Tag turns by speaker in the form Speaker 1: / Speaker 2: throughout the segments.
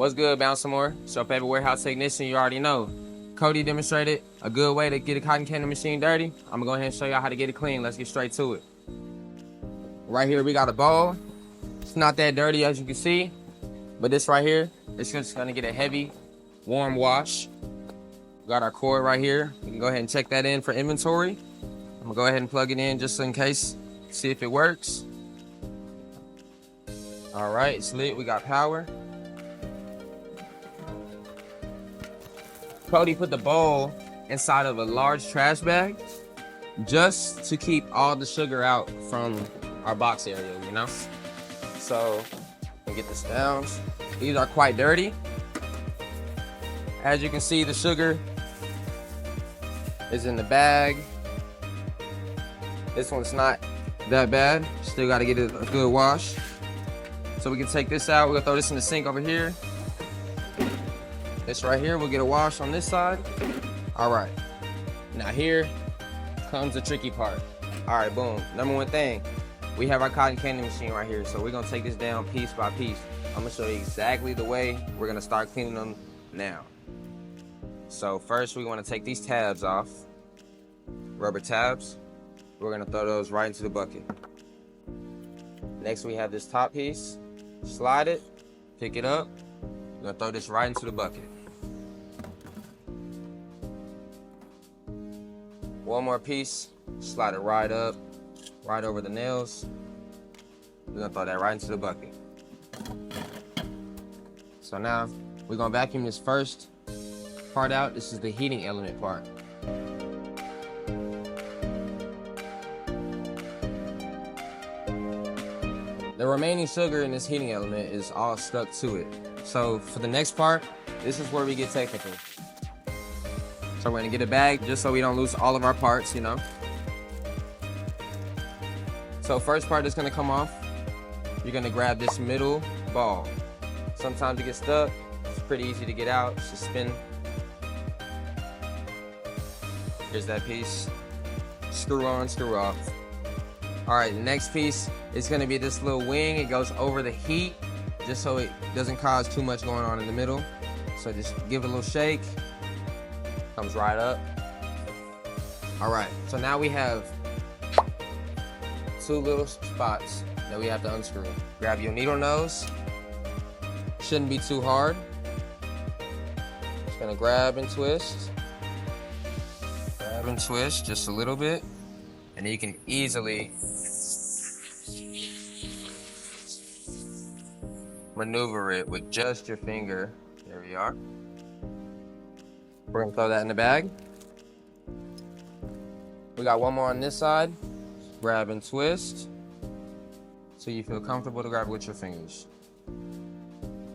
Speaker 1: What's good, Bounce some more? So, paper warehouse technician, you already know. Cody demonstrated a good way to get a cotton candy machine dirty. I'm gonna go ahead and show y'all how to get it clean. Let's get straight to it. Right here, we got a bowl. It's not that dirty as you can see, but this right here, it's just gonna get a heavy, warm wash. We got our cord right here. We can go ahead and check that in for inventory. I'm gonna go ahead and plug it in just in case, see if it works. All right, it's lit, we got power. Cody put the bowl inside of a large trash bag just to keep all the sugar out from our box area, you know? So, get this down. These are quite dirty. As you can see, the sugar is in the bag. This one's not that bad. Still gotta get it a good wash. So we can take this out. We're gonna throw this in the sink over here. This right here, we'll get a wash on this side. All right, now here comes the tricky part. All right, boom, number one thing, we have our cotton candy machine right here. So we're gonna take this down piece by piece. I'm gonna show you exactly the way we're gonna start cleaning them now. So first we wanna take these tabs off, rubber tabs. We're gonna throw those right into the bucket. Next we have this top piece, slide it, pick it up. We're gonna throw this right into the bucket. One more piece, slide it right up, right over the nails. We're gonna throw that right into the bucket. So now, we're gonna vacuum this first part out. This is the heating element part. The remaining sugar in this heating element is all stuck to it. So for the next part, this is where we get technical. So we're gonna get a bag just so we don't lose all of our parts, you know. So first part is gonna come off. You're gonna grab this middle ball. Sometimes it gets stuck. It's pretty easy to get out. Just spin. Here's that piece. Screw on, screw off. All right, the next piece is gonna be this little wing. It goes over the heat just so it doesn't cause too much going on in the middle. So just give it a little shake. Comes right up. All right, so now we have two little spots that we have to unscrew. Grab your needle nose. Shouldn't be too hard. Just gonna grab and twist. Grab and twist just a little bit. And you can easily maneuver it with just your finger. There we are. We're gonna throw that in the bag. We got one more on this side. Grab and twist so you feel comfortable to grab it with your fingers.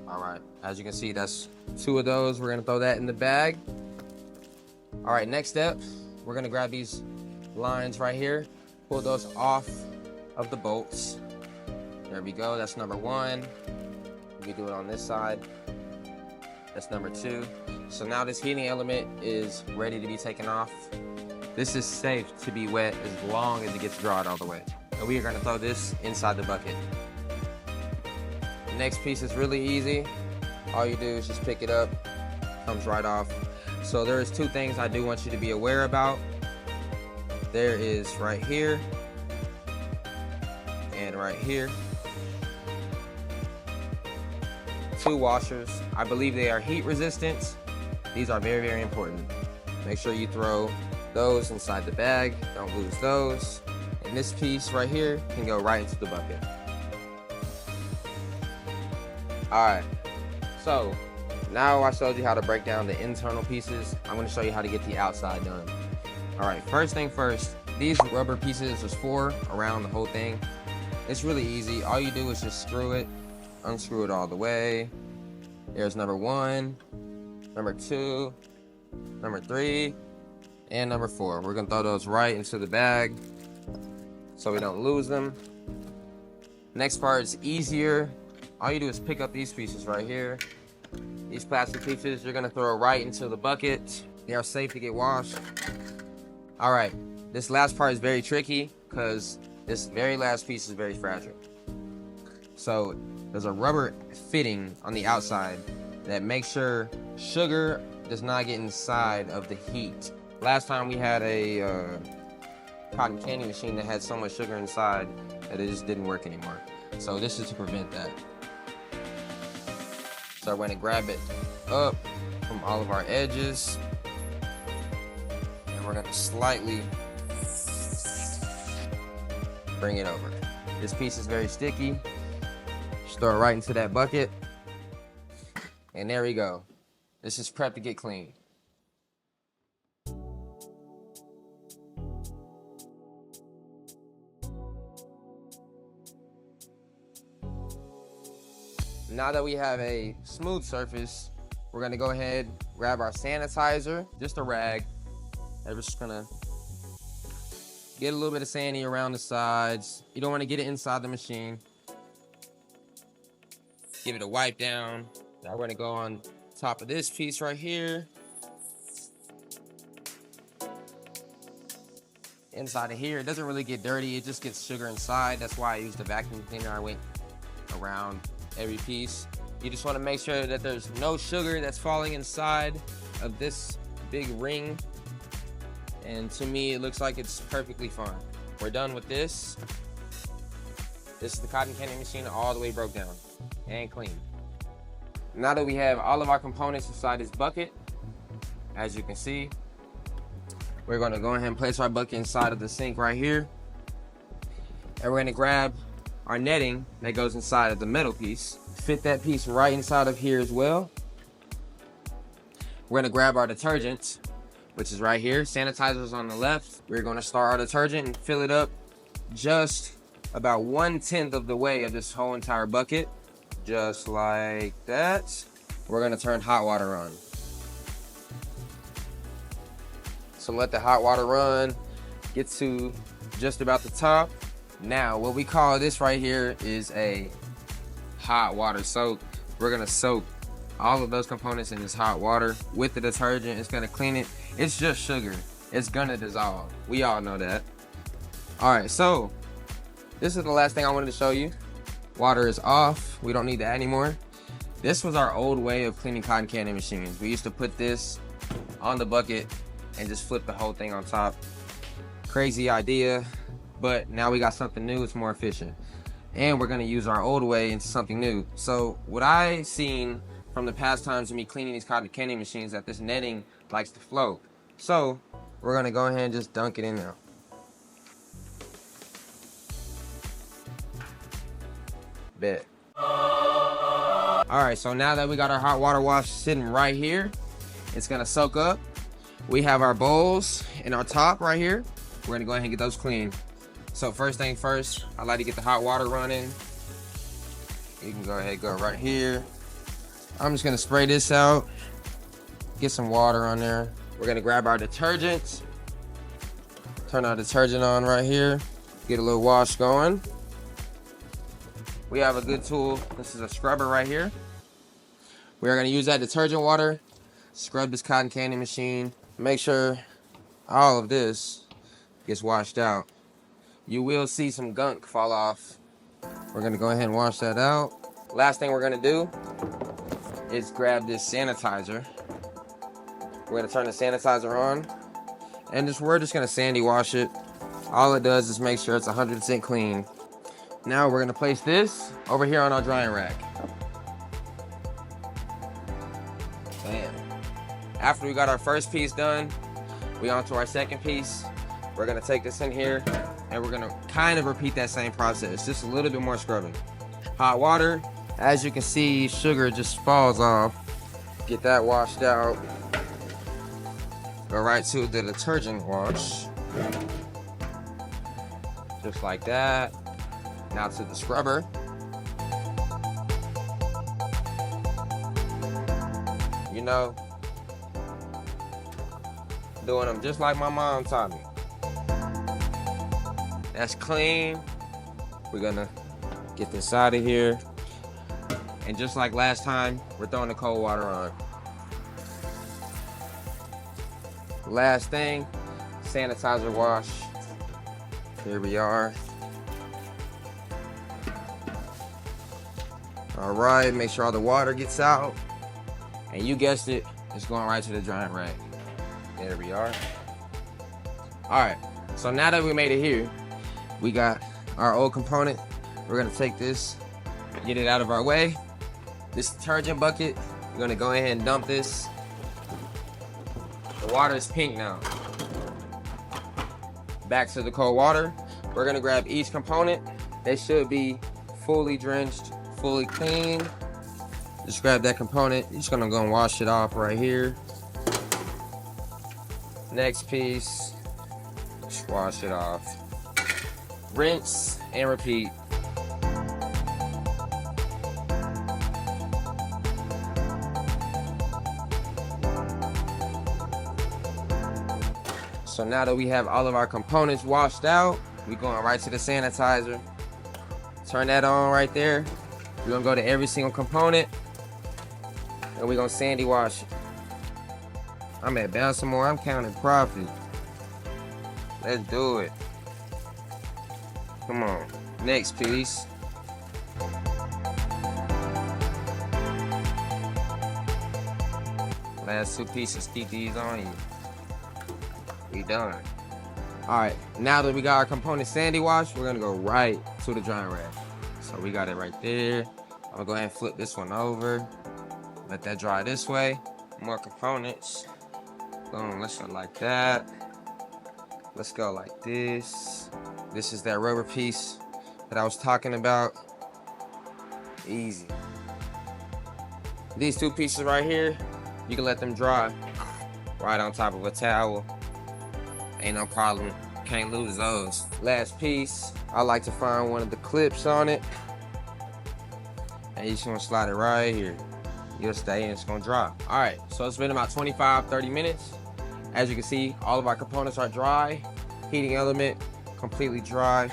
Speaker 1: All right, as you can see, that's two of those. We're gonna throw that in the bag. All right, next step, we're gonna grab these lines right here, pull those off of the bolts. There we go, that's number one. We do it on this side. That's number two. So now this heating element is ready to be taken off. This is safe to be wet as long as it gets dried all the way. And we are gonna throw this inside the bucket. The next piece is really easy. All you do is just pick it up, comes right off. So there's two things I do want you to be aware about. There is right here and right here. Two washers. I believe they are heat resistant. These are very, very important. Make sure you throw those inside the bag. Don't lose those. And this piece right here can go right into the bucket. All right, so now I showed you how to break down the internal pieces. I'm gonna show you how to get the outside done. All right, first thing first, these rubber pieces, there's 4 around the whole thing. It's really easy. All you do is just screw it, unscrew it all the way. There's number 1, number 2, number 3, and number 4. We're gonna throw those right into the bag so we don't lose them. Next part is easier. All you do is pick up these pieces right here. These plastic pieces, you're gonna throw right into the bucket. They are safe to get washed. All right, this last part is very tricky because this very last piece is very fragile. So there's a rubber fitting on the outside that makes sure sugar does not get inside of the heat. Last time we had a cotton candy machine that had so much sugar inside that it just didn't work anymore. So this is to prevent that. So we're gonna grab it up from all of our edges, and we're gonna slightly bring it over. This piece is very sticky. Just throw it right into that bucket. And there we go. This is prepped to get clean. Now that we have a smooth surface, we're gonna go ahead, grab our sanitizer, just a rag. And we're just gonna get a little bit of sandy around the sides. You don't wanna get it inside the machine. Give it a wipe down. Now we're gonna go on top of this piece right here. Inside of here, it doesn't really get dirty, it just gets sugar inside. That's why I use the vacuum cleaner. I went around every piece. You just want to make sure that there's no sugar that's falling inside of this big ring. And to me, it looks like it's perfectly fine. We're done with this. This is the cotton candy machine all the way broke down and clean. Now that we have all of our components inside this bucket, as you can see, we're going to go ahead and place our bucket inside of the sink right here. And we're going to grab our netting that goes inside of the metal piece, fit that piece right inside of here as well. We're gonna grab our detergent, which is right here. Sanitizer's on the left. We're gonna start our detergent and fill it up just about 1/10 of the way of this whole entire bucket, just like that. We're gonna turn hot water on. So let the hot water run, get to just about the top. Now, what we call this right here is a hot water soak. We're gonna soak all of those components in this hot water with the detergent. It's gonna clean it. It's just sugar. It's gonna dissolve. We all know that. All right, so this is the last thing I wanted to show you. Water is off. We don't need that anymore. This was our old way of cleaning cotton candy machines. We used to put this on the bucket and just flip the whole thing on top. Crazy idea. But now we got something new, it's more efficient. And we're gonna use our old way into something new. So what I seen from the past times of me cleaning these cotton candy machines, that this netting likes to float. So we're gonna go ahead and just dunk it in there. Bet. All right, so now that we got our hot water wash sitting right here, it's gonna soak up. We have our bowls and our top right here. We're gonna go ahead and get those clean. So first thing first, I like to get the hot water running. You can go ahead and go right here. I'm just gonna spray this out, get some water on there. We're gonna grab our detergent, turn our detergent on right here, get a little wash going. We have a good tool. This is a scrubber right here. We are gonna use that detergent water, scrub this cotton candy machine, make sure all of this gets washed out. You will see some gunk fall off. We're gonna go ahead and wash that out. Last thing we're gonna do is grab this sanitizer. We're gonna turn the sanitizer on, and we're just gonna sandy wash it. All it does is make sure it's 100% clean. Now we're gonna place this over here on our drying rack. Bam. After we got our first piece done, we on to our second piece. We're gonna take this in here, and we're gonna kind of repeat that same process, just a little bit more scrubbing. Hot water, as you can see, sugar just falls off. Get that washed out. Go right to the detergent wash. Just like that. Now to the scrubber. You know, doing them just like my mom taught me. That's clean. We're gonna get this out of here. And just like last time, we're throwing the cold water on. Last thing, sanitizer wash. Here we are. All right, make sure all the water gets out. And you guessed it, it's going right to the drying rack. There we are. All right, so now that we made it here, we got our old component. We're gonna take this, get it out of our way. This detergent bucket, we're gonna go ahead and dump this. The water is pink now. Back to the cold water. We're gonna grab each component. They should be fully drenched, fully clean. Just grab that component. You're just gonna go and wash it off right here. Next piece, just wash it off. Rinse and repeat. So now that we have all of our components washed out, we're going right to the sanitizer. Turn that on right there. We're gonna go to every single component and we're gonna sandy wash it. I'm at Baltimore, I'm counting profit. Let's do it. Come on, next piece. Last two pieces, keep these on you. We done. All right, now that we got our component sandy washed, we're gonna go right to the drying rack. So we got it right there. I'm gonna go ahead and flip this one over. Let that dry this way. More components. Boom, let's go like that. Let's go like this. This is that rubber piece that I was talking about. Easy. These two pieces right here, you can let them dry right on top of a towel. Ain't no problem, can't lose those. Last piece, I like to find one of the clips on it. And you just gonna slide it right here. You'll stay and it's gonna dry. All right, so it's been about 25-30 minutes. As you can see, all of our components are dry. Heating element, completely dry.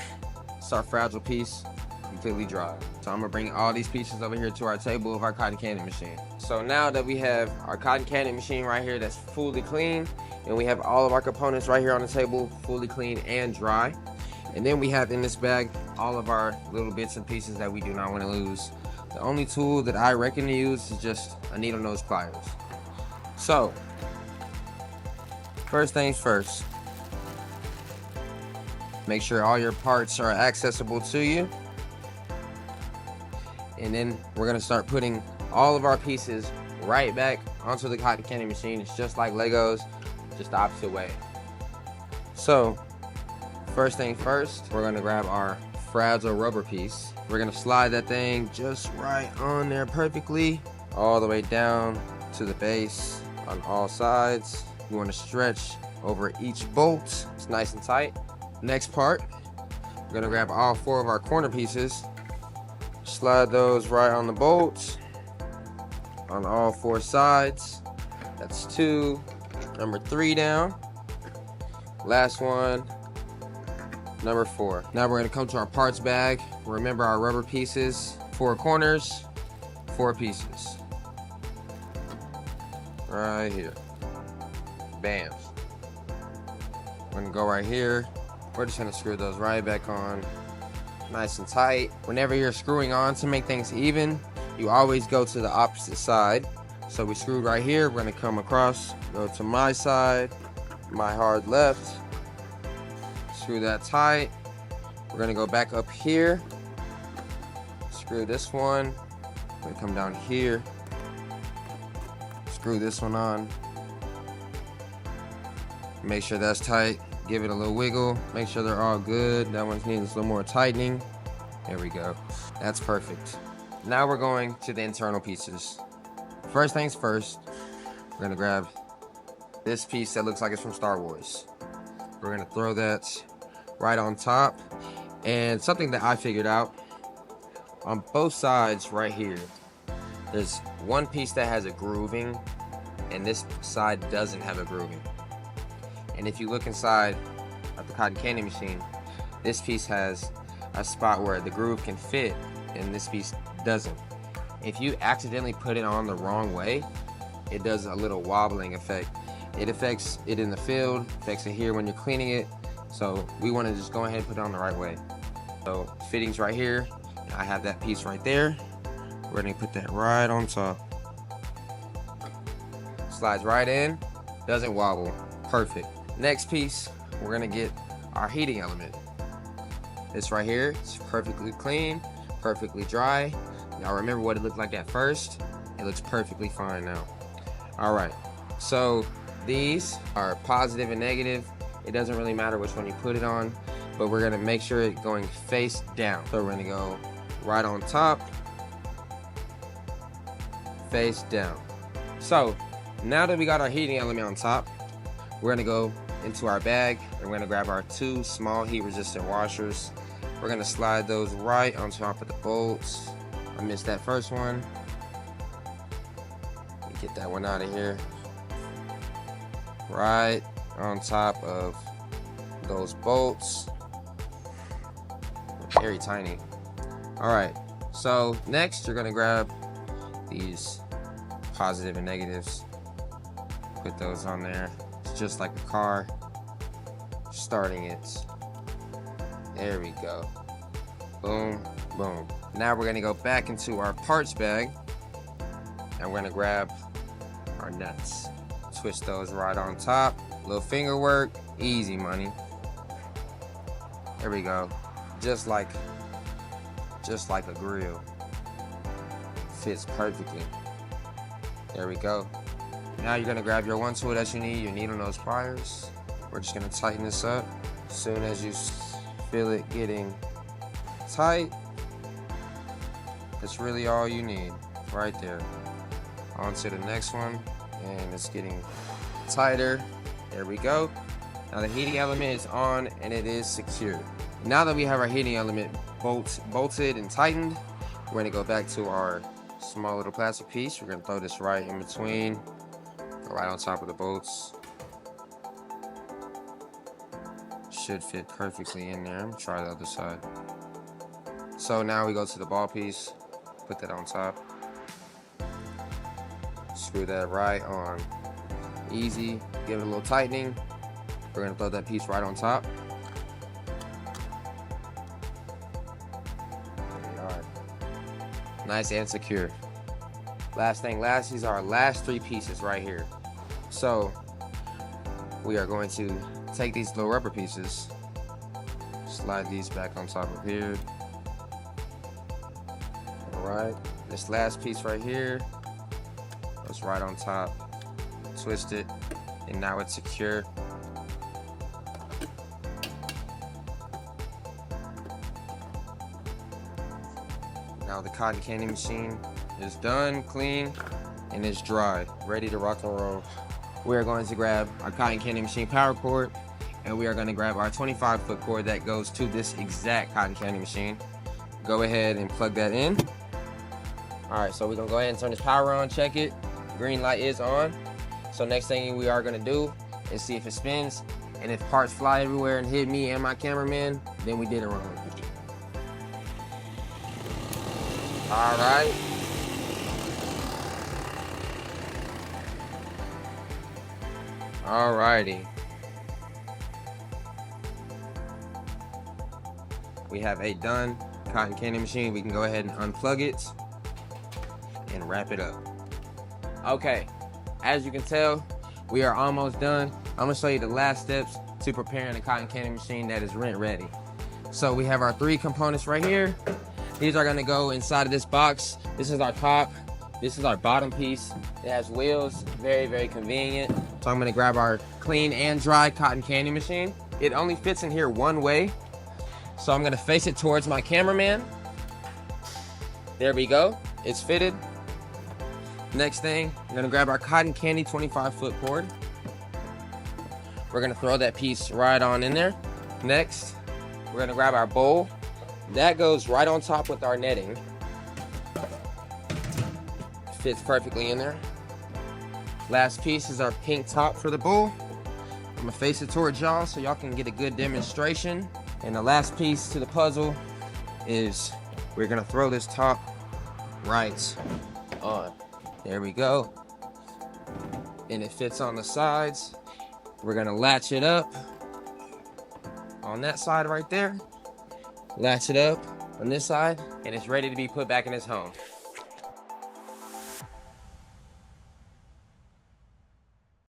Speaker 1: It's our fragile piece, completely dry. So I'm gonna bring all these pieces over here to our table of our cotton candy machine. So now that we have our cotton candy machine right here that's fully clean, and we have all of our components right here on the table, fully clean and dry. And then we have in this bag all of our little bits and pieces that we do not want to lose. The only tool that I reckon to use is just a needle nose pliers. So, first things first, make sure all your parts are accessible to you. And then we're gonna start putting all of our pieces right back onto the cotton candy machine. It's just like Legos, just the opposite way. So, first thing first, we're gonna grab our fragile rubber piece. We're gonna slide that thing just right on there perfectly, all the way down to the base on all sides. You wanna stretch over each bolt. It's nice and tight. Next part, we're gonna grab all four of our corner pieces, slide those right on the bolts on all four sides. That's two. Number 3 down. Last one, number 4. Now we're gonna come to our parts bag. Remember our rubber pieces, 4 corners, 4 pieces. Right here. Bam. We're gonna go right here. We're just gonna screw those right back on. Nice and tight. Whenever you're screwing on to make things even, you always go to the opposite side. So we screwed right here, we're gonna come across, go to my side, my hard left, screw that tight. We're gonna go back up here, screw this one, we're gonna come down here, screw this one on, make sure that's tight, give it a little wiggle, make sure they're all good. That one needs a little more tightening. There we go, that's perfect. Now we're going to the internal pieces. First things first, we're gonna grab this piece that looks like it's from Star Wars. We're gonna throw that right on top. And something that I figured out, on both sides right here, there's one piece that has a grooving and this side doesn't have a grooving. And if you look inside of the cotton candy machine, this piece has a spot where the groove can fit and this piece doesn't. If you accidentally put it on the wrong way, it does a little wobbling effect. It affects it in the field, affects it here when you're cleaning it. So we want to just go ahead and put it on the right way. So fittings right here, I have that piece right there. We're gonna put that right on top. Slides right in, doesn't wobble. Perfect. Next piece, we're gonna get our heating element. This right here, it's perfectly clean, perfectly dry. Y'all remember what it looked like at first? It looks perfectly fine now. All right, so these are positive and negative. It doesn't really matter which one you put it on, but we're gonna make sure it's going face down. So we're gonna go right on top, face down. So now that we got our heating element on top, we're gonna go into our bag and we're gonna grab our 2 small heat resistant washers. We're gonna slide those right on top of the bolts. I missed that first one. Get that one out of here. Right on top of those bolts. Very tiny. All right, so next you're gonna grab these positive and negatives. Put those on there. It's just like a car starting it. There we go. Boom, boom. Now we're gonna go back into our parts bag and we're gonna grab our nuts. Twist those right on top. Little finger work, easy money. There we go. Just like a grill. Fits perfectly. There we go. Now you're gonna grab your 1 tool that you need, your needle nose pliers. We're just gonna tighten this up. As soon as you feel it getting tight, that's really all you need, right there. On to the next one, and it's getting tighter. There we go. Now the heating element is on and it is secure. Now that we have our heating element bolted and tightened, we're gonna go back to our small little plastic piece. We're gonna throw this right in between, right on top of the bolts. Should fit perfectly in there. Try the other side. So now we go to the ball piece, put that on top. Screw that right on. Easy, give it a little tightening. We're gonna throw that piece right on top. There we are. Nice and secure. Last thing last, these are our last 3 pieces right here. So we are going to take these little rubber pieces, slide these back on top of here. All right, this last piece right here goes right on top, twist it, and now it's secure. Now the cotton candy machine is done, clean, and it's dry, ready to rock and roll. We are going to grab our cotton candy machine power cord, and we are going to grab our 25-foot cord that goes to this exact cotton candy machine. Go ahead and plug that in. All right, so we're gonna go ahead and turn this power on, check it. Green light is on. So next thing we are gonna do is see if it spins, and if parts fly everywhere and hit me and my cameraman, then we did it wrong. All right. Alrighty. We have a done cotton candy machine. We can go ahead and unplug it and wrap it up. Okay, as you can tell, we are almost done. I'm gonna show you the last steps to preparing a cotton candy machine that is rent ready. So we have our 3 components right here. These are gonna go inside of this box. This is our top. This is our bottom piece. It has wheels, very, very convenient. So I'm gonna grab our clean and dry cotton candy machine. It only fits in here one way. So I'm gonna face it towards my cameraman. There we go, it's fitted. Next thing, I'm gonna grab our cotton candy 25-foot cord. We're gonna throw that piece right on in there. Next, we're gonna grab our bowl. That goes right on top with our netting. Fits perfectly in there. Last piece is our pink top for the bowl. I'm gonna face it towards y'all so y'all can get a good demonstration. And the last piece to the puzzle is we're gonna throw this top right on. There we go. And it fits on the sides. We're gonna latch it up on that side right there. Latch it up on this side, and it's ready to be put back in its home.